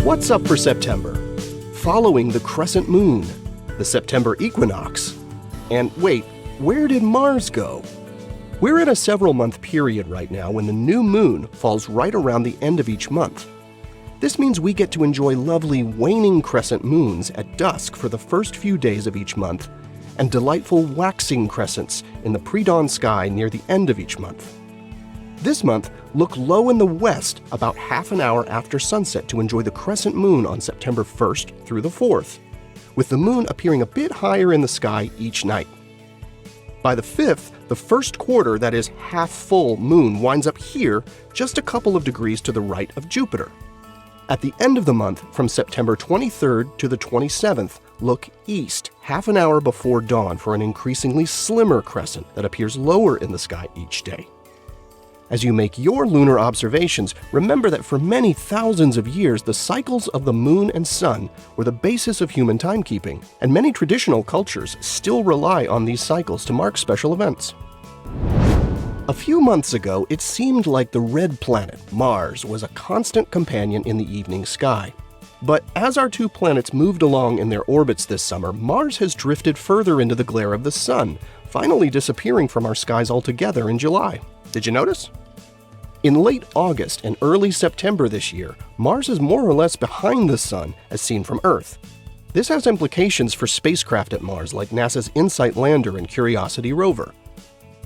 What's up for September? Following the crescent moon, the September equinox. And wait, where did Mars go? We're in a several-month period right now when the new moon falls right around the end of each month. This means we get to enjoy lovely waning crescent moons at dusk for the first few days of each month, and delightful waxing crescents in the pre-dawn sky near the end of each month. This month, look low in the west about half an hour after sunset to enjoy the crescent moon on September 1st through the 4th, with the moon appearing a bit higher in the sky each night. By the 5th, the first quarter, that is half-full moon, winds up here just a couple of degrees to the right of Jupiter. At the end of the month, from September 23rd to the 27th, look east half an hour before dawn for an increasingly slimmer crescent that appears lower in the sky each day. As you make your lunar observations, remember that for many thousands of years, the cycles of the moon and sun were the basis of human timekeeping, and many traditional cultures still rely on these cycles to mark special events. A few months ago, it seemed like the red planet, Mars, was a constant companion in the evening sky. But as our two planets moved along in their orbits this summer, Mars has drifted further into the glare of the sun, finally disappearing from our skies altogether in July. Did you notice? In late August and early September this year, Mars is more or less behind the sun as seen from Earth. This has implications for spacecraft at Mars like NASA's InSight lander and Curiosity rover.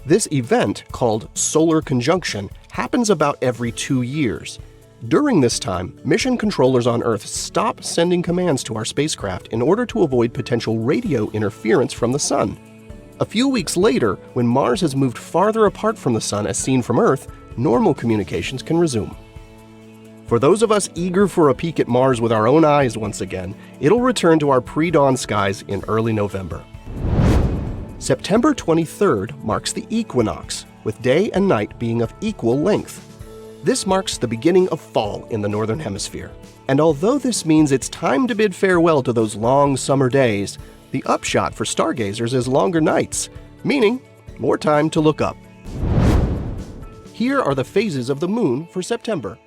This event, called solar conjunction, happens about every 2 years. During this time, mission controllers on Earth stop sending commands to our spacecraft in order to avoid potential radio interference from the sun. A few weeks later, when Mars has moved farther apart from the sun as seen from Earth, normal communications can resume. For those of us eager for a peek at Mars with our own eyes once again, it'll return to our pre-dawn skies in early November. September 23rd marks the equinox, with day and night being of equal length. This marks the beginning of fall in the Northern Hemisphere. And although this means it's time to bid farewell to those long summer days, the upshot for stargazers is longer nights, meaning more time to look up. Here are the phases of the moon for September.